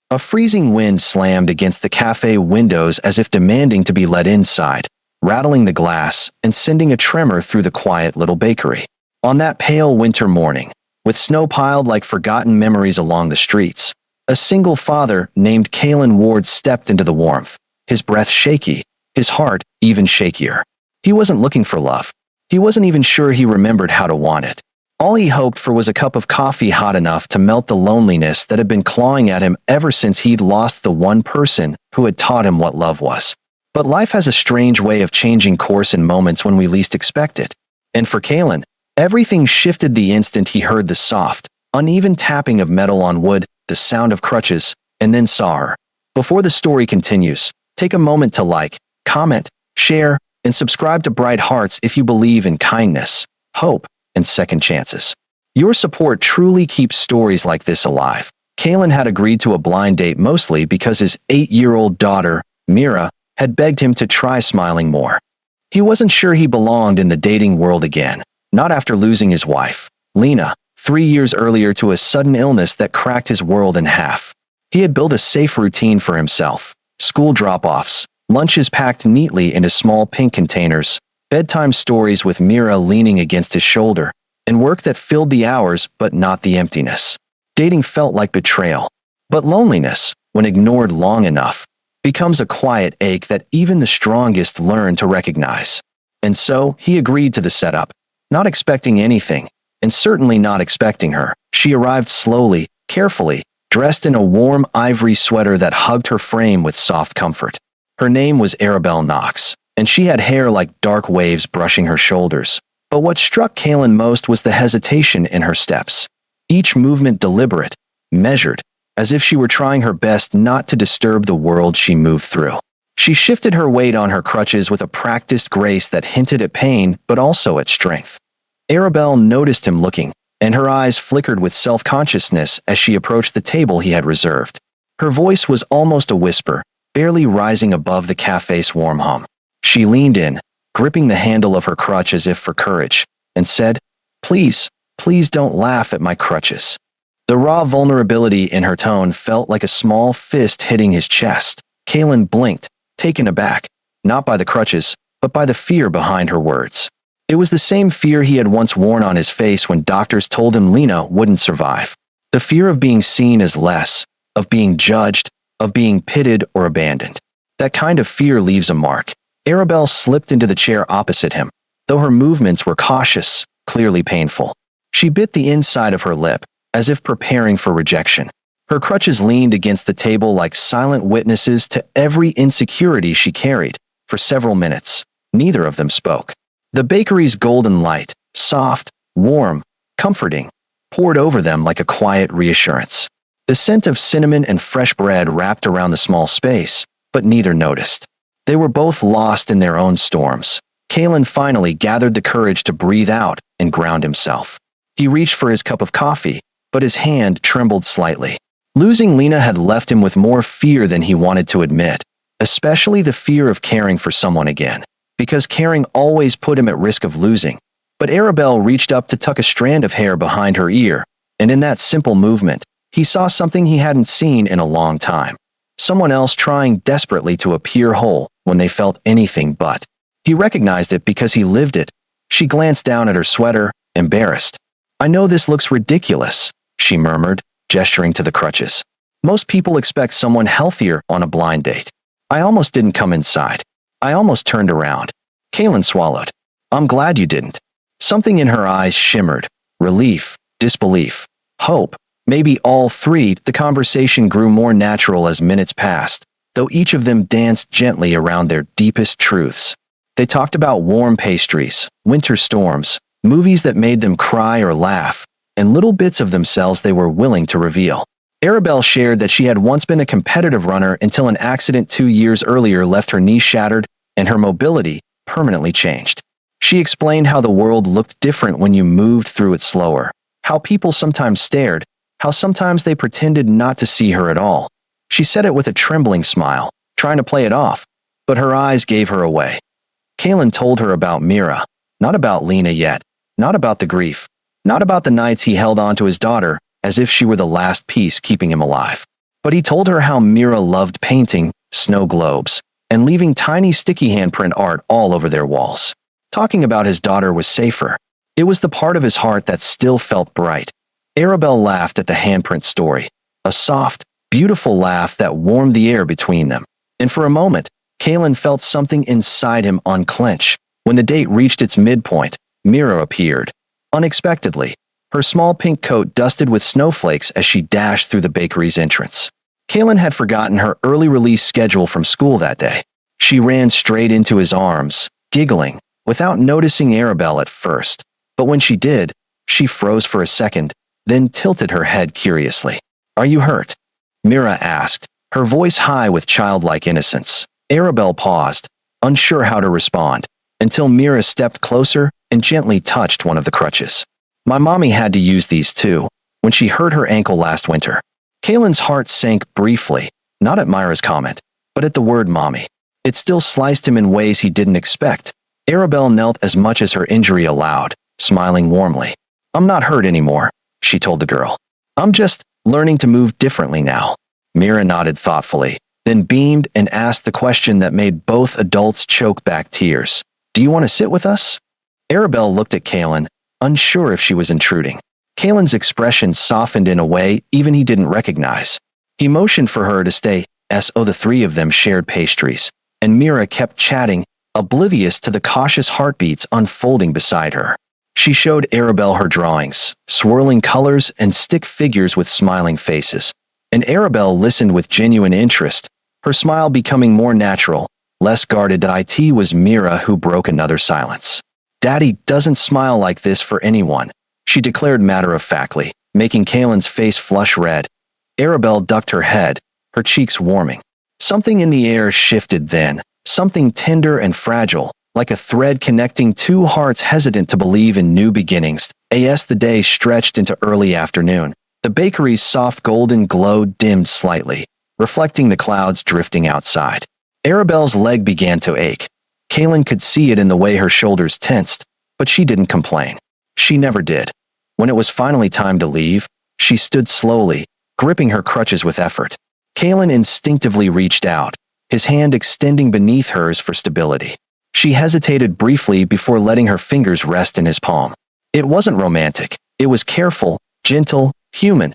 A freezing wind slammed against the cafe windows as if demanding to be let inside, rattling the glass and sending a tremor through the quiet little bakery. On that pale winter morning, with snow piled like forgotten memories along the streets, a single father named Kalen Ward stepped into the warmth, his breath shaky, his heart even shakier. He wasn't looking for love. He wasn't even sure he remembered how to want it. All he hoped for was a cup of coffee hot enough to melt the loneliness that had been clawing at him ever since he'd lost the one person who had taught him what love was. But life has a strange way of changing course in moments when we least expect it. And for Kalen, everything shifted the instant he heard the soft, uneven tapping of metal on wood, the sound of crutches, and then saw her. Before the story continues, take a moment to like, comment, share, and subscribe to Bright Hearts if you believe in kindness, hope, and second chances. Your support truly keeps stories like this alive. Kalen had agreed to a blind date mostly because his 8-year-old daughter, Mira, had begged him to try smiling more. He wasn't sure he belonged in the dating world again, not after losing his wife, Lena, 3 years earlier to a sudden illness that cracked his world in half. He had built a safe routine for himself, school drop-offs, lunches packed neatly into small pink containers, bedtime stories with Mira leaning against his shoulder, and work that filled the hours but not the emptiness. Dating felt like betrayal. But loneliness, when ignored long enough, becomes a quiet ache that even the strongest learn to recognize. And so, he agreed to the setup, not expecting anything, and certainly not expecting her. She arrived slowly, carefully, dressed in a warm ivory sweater that hugged her frame with soft comfort. Her name was Arabelle Knox, and she had hair like dark waves brushing her shoulders. But what struck Kalen most was the hesitation in her steps. Each movement deliberate, measured, as if she were trying her best not to disturb the world she moved through. She shifted her weight on her crutches with a practiced grace that hinted at pain but also at strength. Arabelle noticed him looking, and her eyes flickered with self-consciousness as she approached the table he had reserved. Her voice was almost a whisper, barely rising above the cafe's warm hum. She leaned in, gripping the handle of her crutch as if for courage, and said, "Please, please don't laugh at my crutches." The raw vulnerability in her tone felt like a small fist hitting his chest. Kalen blinked, taken aback, not by the crutches, but by the fear behind her words. It was the same fear he had once worn on his face when doctors told him Lena wouldn't survive. The fear of being seen as less, of being judged, of being pitted or abandoned. That kind of fear leaves a mark. Arabelle slipped into the chair opposite him, though her movements were cautious, clearly painful. She bit the inside of her lip, as if preparing for rejection. Her crutches leaned against the table like silent witnesses to every insecurity she carried. For several minutes, neither of them spoke. The bakery's golden light, soft, warm, comforting, poured over them like a quiet reassurance. The scent of cinnamon and fresh bread wrapped around the small space, but neither noticed. They were both lost in their own storms. Kalen finally gathered the courage to breathe out and ground himself. He reached for his cup of coffee, but his hand trembled slightly. Losing Lena had left him with more fear than he wanted to admit, especially the fear of caring for someone again, because caring always put him at risk of losing. But Arabelle reached up to tuck a strand of hair behind her ear, and in that simple movement, he saw something he hadn't seen in a long time. Someone else trying desperately to appear whole when they felt anything but. He recognized it because he lived it. She glanced down at her sweater, embarrassed. "I know this looks ridiculous," she murmured, gesturing to the crutches. "Most people expect someone healthier on a blind date. I almost didn't come inside. I almost turned around." Kalen swallowed. "I'm glad you didn't." Something in her eyes shimmered. Relief, disbelief, hope. Maybe all three. The conversation grew more natural as minutes passed, though each of them danced gently around their deepest truths. They talked about warm pastries, winter storms, movies that made them cry or laugh, and little bits of themselves they were willing to reveal. Arabelle shared that she had once been a competitive runner until an accident 2 years earlier left her knee shattered and her mobility permanently changed. She explained how the world looked different when you moved through it slower, how people sometimes stared, how sometimes they pretended not to see her at all. She said it with a trembling smile, trying to play it off, but her eyes gave her away. Kalen told her about Mira, not about Lena yet, not about the grief, not about the nights he held on to his daughter as if she were the last piece keeping him alive. But he told her how Mira loved painting snow globes and leaving tiny sticky handprint art all over their walls. Talking about his daughter was safer. It was the part of his heart that still felt bright. Arabelle laughed at the handprint story, a soft, beautiful laugh that warmed the air between them. And for a moment, Kaylin felt something inside him unclench. When the date reached its midpoint, Mira appeared. Unexpectedly, her small pink coat dusted with snowflakes as she dashed through the bakery's entrance. Kaylin had forgotten her early release schedule from school that day. She ran straight into his arms, giggling, without noticing Arabelle at first. But when she did, she froze for a second, then tilted her head curiously. "Are you hurt?" Mira asked, her voice high with childlike innocence. Arabelle paused, unsure how to respond, until Mira stepped closer and gently touched one of the crutches. "My mommy had to use these too, when she hurt her ankle last winter." Kaylin's heart sank briefly, not at Myra's comment, but at the word mommy. It still sliced him in ways he didn't expect. Arabelle knelt as much as her injury allowed, smiling warmly. "I'm not hurt anymore," she told the girl. "I'm just learning to move differently now." Mira nodded thoughtfully, then beamed and asked the question that made both adults choke back tears. "Do you want to sit with us?" Arabelle looked at Kaylin, unsure if she was intruding. Kaylin's expression softened in a way even he didn't recognize. He motioned for her to stay, so the three of them shared pastries, and Mira kept chatting, oblivious to the cautious heartbeats unfolding beside her. She showed Arabelle her drawings, swirling colors and stick figures with smiling faces, and Arabelle listened with genuine interest, her smile becoming more natural, less guarded. It was Mira who broke another silence. "Daddy doesn't smile like this for anyone," she declared matter-of-factly, making Kaylin's face flush red. Arabelle ducked her head, her cheeks warming. Something in the air shifted then, something tender and fragile, like a thread connecting two hearts hesitant to believe in new beginnings. The day stretched into early afternoon. The bakery's soft golden glow dimmed slightly, reflecting the clouds drifting outside. Arabelle's leg began to ache. Kaylin could see it in the way her shoulders tensed, but she didn't complain. She never did. When it was finally time to leave, she stood slowly, gripping her crutches with effort. Kaylin instinctively reached out, his hand extending beneath hers for stability. She hesitated briefly before letting her fingers rest in his palm. It wasn't romantic. It was careful, gentle, human.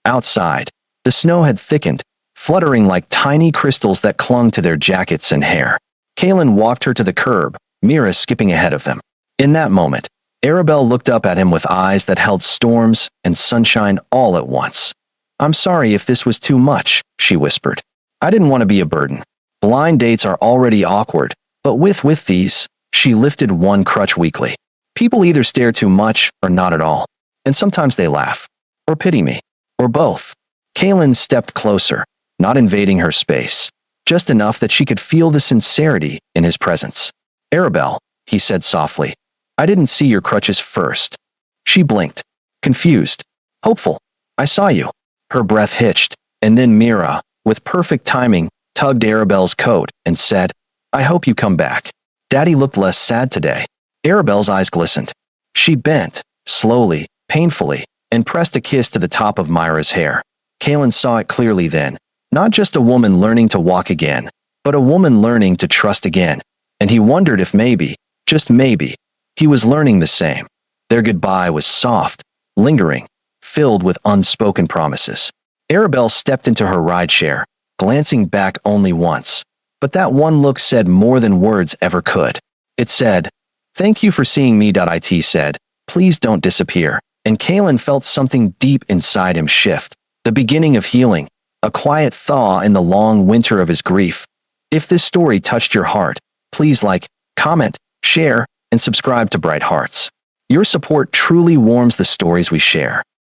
Outside, the snow had thickened, fluttering like tiny crystals that clung to their jackets and hair. Kaylin walked her to the curb, Mira skipping ahead of them. In that moment, Arabelle looked up at him with eyes that held storms and sunshine all at once. "I'm sorry if this was too much," she whispered. "I didn't want to be a burden. Blind dates are already awkward, but with these," she lifted one crutch weakly. "People either stare too much or not at all. And sometimes they laugh. Or pity me. Or both." Kaylin stepped closer, not invading her space, just enough that she could feel the sincerity in his presence. "Arabelle," he said softly, "I didn't see your crutches first." She blinked, confused, hopeful. "I saw you." Her breath hitched, and then Mira, with perfect timing, tugged Arabelle's coat and said, "I hope you come back." Daddy looked less sad today. Arabelle's eyes glistened. She bent, slowly, painfully, and pressed a kiss to the top of Myra's hair. Kaylin saw it clearly then. Not just a woman learning to walk again, but a woman learning to trust again. And he wondered if maybe, just maybe, he was learning the same. Their goodbye was soft, lingering, filled with unspoken promises. Arabelle stepped into her rideshare, glancing back only once. But that one look said more than words ever could. It said, "Thank you for seeing me." It said, "Please don't disappear." And Kaylin felt something deep inside him shift. The beginning of healing, a quiet thaw in the long winter of his grief. If this story touched your heart, please like, comment, share, and subscribe to Bright Hearts. Your support truly warms the stories we share.